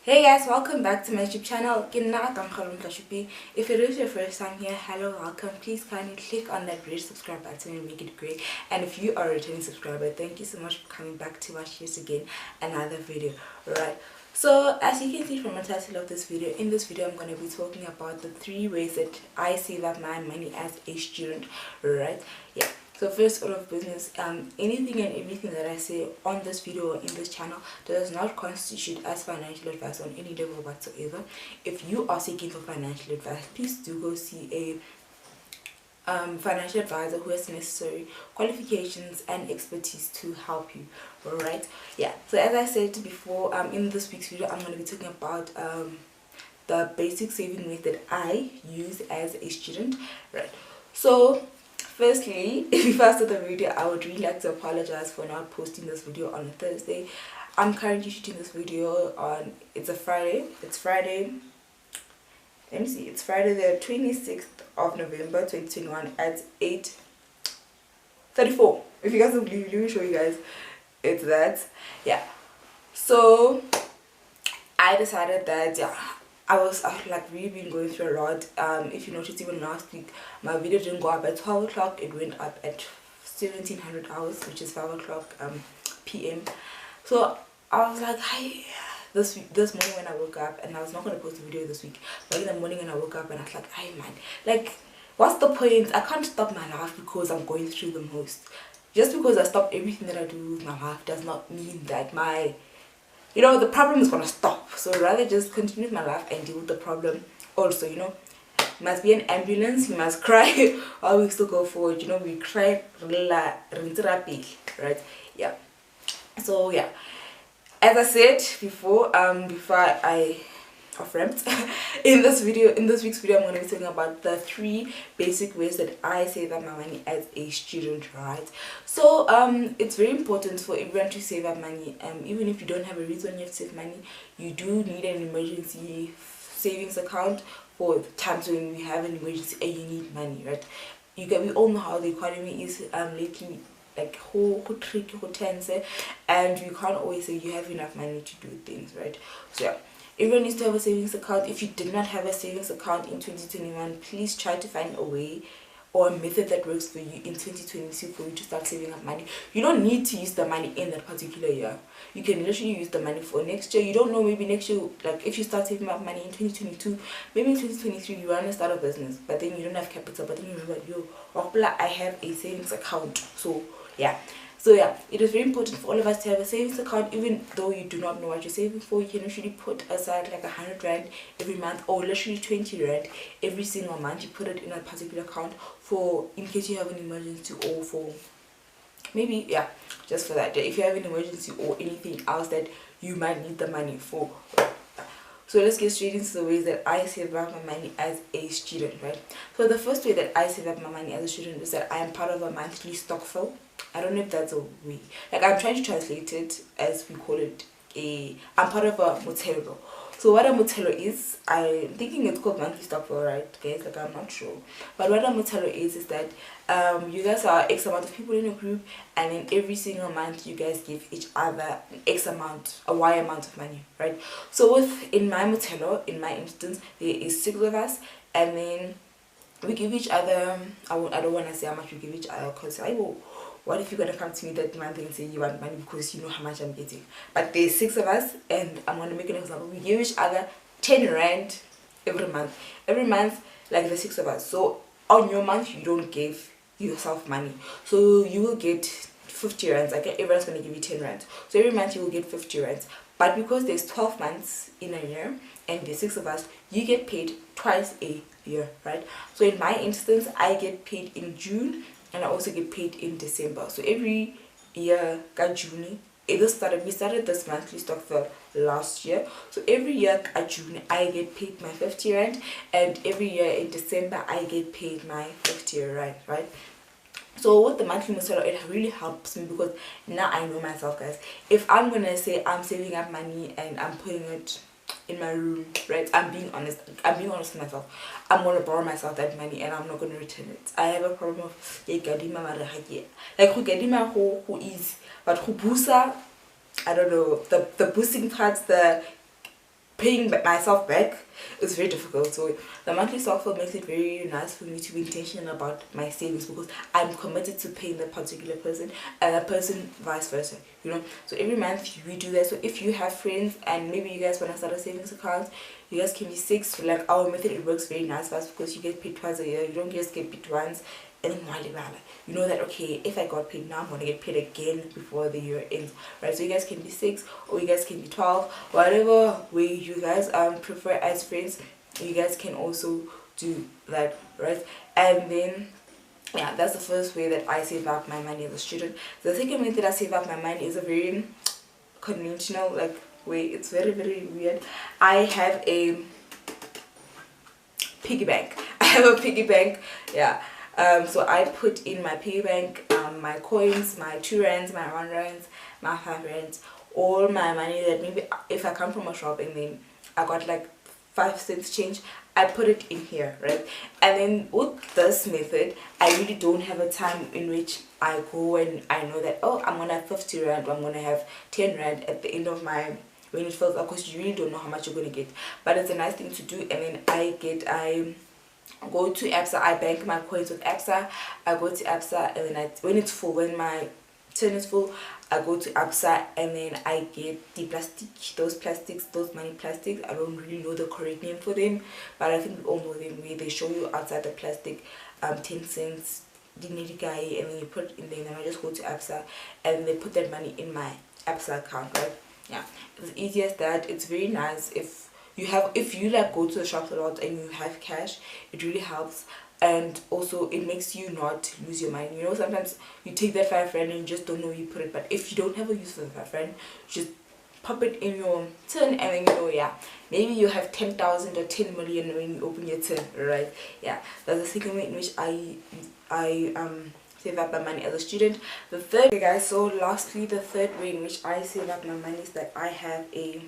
Hey guys, welcome back to my YouTube channel. Kamo Motlashuping. If it is your first time here, hello, welcome. Please kindly click on that red subscribe button and make it great. And if you are a returning subscriber, thank you so much for coming back to watch yet again another video. Right. So as you can see from the title of this video, in this video I'm going to be talking about the 3 ways that I save up my money as a student. Right. Yeah. So first order of business, anything and everything that I say on this video or in this channel does not constitute as financial advice on any level whatsoever. If you are seeking for financial advice, please do go see a financial advisor who has necessary qualifications and expertise to help you. Alright, yeah. So as I said before, in this week's video, I'm going to be talking about the basic saving ways that I use as a student. Right. So firstly, before I start the video, I would really like to apologize for not posting this video on a Thursday. I'm currently shooting this video on, it's Friday, let me see, it's Friday the 26th of November 2021 at 8:34. If you guys don't believe, let me show you guys. It's that, yeah. So I decided that, yeah, I've like really been going through a lot. If you noticed, even last week my video didn't go up at 12 o'clock, it went up at 1700 hours, which is 5 o'clock p.m. So I was like, hi. This morning when I woke up, and I was not going to post a video this week, but in the morning when I woke up and I was like, hey man, like, what's the point? I can't stop my life because I'm going through the most. Just because I stop everything that I do with my life does not mean that the problem is gonna stop. So rather just continue with my life and deal with the problem. Also, you must be an ambulance, you must cry or we still go forward. We cry, right? Yeah. So yeah, as I said before, I ramped in this week's video, I'm going to be talking about the 3 basic ways that I save up my money as a student, right? So it's very important for everyone to save up money. Even if you don't have a reason you have to save money, you do need an emergency savings account for times when you have an emergency and you need money, right? We all know how the economy is lately, like who tricky, who tense, and you can't always say you have enough money to do things, right? So yeah, everyone needs to have a savings account. If you did not have a savings account in 2021, please try to find a way or a method that works for you in 2022 for you to start saving up money. You don't need to use the money in that particular year. You can literally use the money for next year. You don't know, maybe next year, like if you start saving up money in 2022, maybe in 2023 you want to start a business, but then you don't have capital, but then you remember, I have a savings account. So yeah, it is very important for all of us to have a savings account. Even though you do not know what you're saving for, you can usually put aside like 100 rand every month, or literally 20 rand every single month. You put it in a particular account for in case you have an emergency, or for maybe, yeah, just for that, if you have an emergency or anything else that you might need the money for. So let's get straight into the ways that I save up my money as a student, right? So the first way that I save up my money as a student is that I am part of a monthly stokvel. I don't know if that's a way. Like, I'm trying to translate it as we call it. I'm part of a motello. So what a motello is, I'm thinking it's called monthly stokvel, right, guys? Like, I'm not sure. But what a motello is that you guys are X amount of people in a group, and then every single month you guys give each other X amount, a Y amount of money, right? So in my motello, in my instance, there is 6 of us, and then we give each other, I don't want to say how much we give each other, because what if you're going to come to me that month and say you want money because you know how much I'm getting? But there's 6 of us, and I'm going to make an example. We give each other 10 rand every month. Every month, like the 6 of us. So on your month, you don't give yourself money. So you will get 50 rands. Like, everyone's going to give you 10 rand. So every month you will get 50 rands. But because there's 12 months in a year, and there's 6 of us, you get paid twice a year, right? So in my instance, I get paid in June, and I also get paid in December. So every year, June, we started this monthly stokvel last year. So every year at June, I get paid my 50 rand, and every year in December, I get paid my 50 rand, right? So with the monthly motello, it really helps me because now I know myself, guys. If I'm gonna say I'm saving up money and I'm putting it in my room, right, I'm being honest with myself, I'm gonna borrow myself that money and I'm not gonna return it. I have a problem of like who gadima who is, but who busa, I don't know, the boosting parts, the paying myself back is very difficult. So the monthly stockpile makes it very nice for me to be intentional about my savings, because I'm committed to paying that particular person and that person vice versa, you know. So every month we do that. So if you have friends and maybe you guys want to start a savings account, you guys can be 6. So like our method, it works very nice for us because you get paid twice a year. You don't just get paid once and then you know that, okay, if I got paid now, I'm gonna get paid again before the year ends, right? So you guys can be 6 or you guys can be 12, whatever way you guys prefer as friends. You guys can also do that, right? And then yeah, that's the first way that I save up my money as a student. The second way that I save up my money is a very conventional like way. It's very, very weird. I have a piggy bank. I have a piggy bank, yeah. So I put in my piggy bank my coins, my 2 rands, my 1 rands, my 5 rands, all my money that maybe if I come from a shop and then I got like 5 cents change, I put it in here, right? And then with this method, I really don't have a time in which I go and I know that, oh, I'm gonna have 50 rand, or I'm gonna have 10 rand at the end of my, when it fills up, because you really don't know how much you're gonna get. But it's a nice thing to do. And then I go to ABSA, I bank my coins with ABSA. I go to ABSA, and then when it's full, when my turn is full, I go to ABSA, and then I get the those money plastics. I don't really know the correct name for them, but I think we all know them, where they show you outside the plastic 10 cents dignity guy, and then you put it in there. And then I just go to ABSA, and they put that money in my ABSA account, right? Yeah, it's easy as that. It's very nice if you like go to the shops a lot and you have cash. It really helps. And also it makes you not lose your mind. You know, sometimes you take that 5 rand and you just don't know where you put it. But if you don't have a use for the 5 rand, just pop it in your tin, and then you know, yeah, maybe you have 10,000 or 10 million when you open your tin, right? Yeah, that's the second way in which I save up my money as a student. The third, okay guys, so lastly, the third way in which I save up my money is that I have a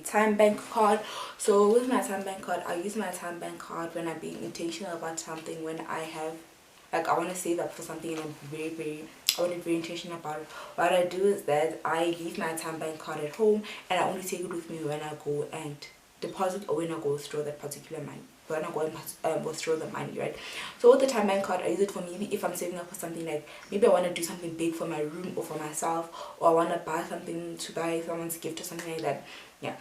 time bank card. So with my time bank card, I use my time bank card when I'm being intentional about something, when I have, like, I want to save up for something and I want to be very intentional about it. What I do is that I leave my time bank card at home, and I only take it with me when I go and deposit, or when I go withdraw that particular money, when I go and withdraw the money, right? So with the time bank card, I use it for maybe if I'm saving up for something, like maybe I want to do something big for my room or for myself, or I want to buy something to buy someone's gift or something like that. Yeah,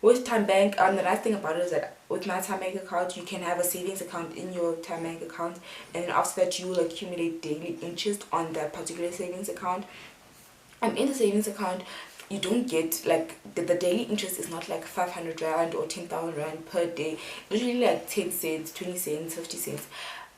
with time bank, the nice thing about it is that with my time bank account, you can have a savings account in your time bank account, and then after that you will accumulate daily interest on that particular savings account. In the savings account, you don't get like the daily interest is not like 500 rand or 10,000 rand per day. Usually like 10 cents, 20 cents, 50 cents.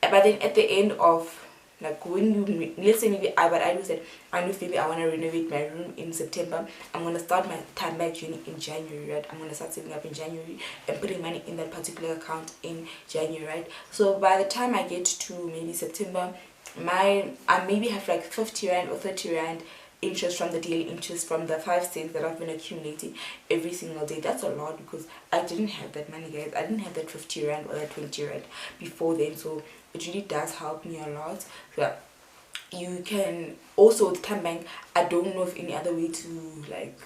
But then at the end of, like, when you, let's say maybe what I do is that I know if maybe I want to renovate my room in September, I'm going to start my time back journey in January, right? I'm going to start saving up in January and putting money in that particular account in January, right? So by the time I get to maybe September, I maybe have like 50 rand or 30 rand interest from the daily interest from the 5 cents that I've been accumulating every single day. That's a lot, because I didn't have that money, guys. I didn't have that 50 rand or that 20 rand before then, so it really does help me a lot. So you can also, with time bank, I don't know of any other way to like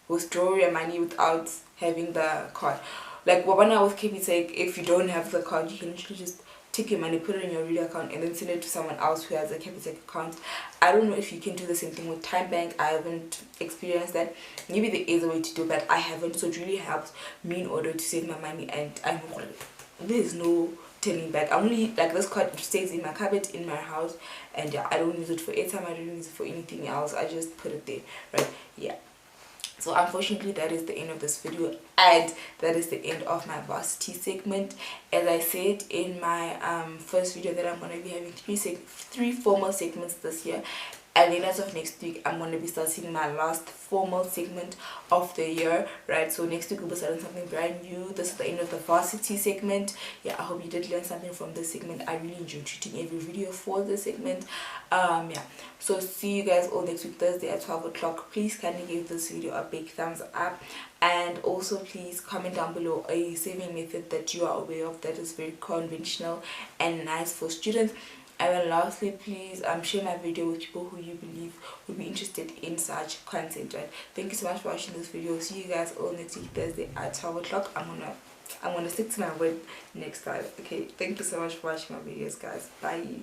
withdraw your money without having the card. Like when I was Capitec, if you don't have the card, you can literally just take your money, put it in your real account, and then send it to someone else who has a Capitec account. I don't know if you can do the same thing with time bank. I haven't experienced that. Maybe there is a way to do that. I haven't. So it really helps me in order to save my money, and I know there's no turning back. I'm only like, this card stays in my cupboard in my house, and yeah, I don't use it for airtime, I don't use it for anything else. I just put it there, right? Yeah. So unfortunately, that is the end of this video, and that is the end of my varsity segment. As I said in my first video, that I'm going to be having three formal segments this year, and then as of next week I'm going to be starting my last formal segment of the year, right? So next week we'll be starting something brand new. This is the end of the varsity segment. Yeah, I hope you did learn something from this segment. I really enjoyed shooting every video for this segment. Yeah, so see you guys all next week, Thursday at 12 o'clock. Please kindly give this video a big thumbs up, and also please comment down below a saving method that you are aware of that is very conventional and nice for students. And then lastly, please share my video with people who you believe would be interested in such content, right? Thank you so much for watching this video. See you guys all next week Thursday at 12 o'clock. I'm gonna stick to my word next time. Okay, thank you so much for watching my videos, guys. Bye.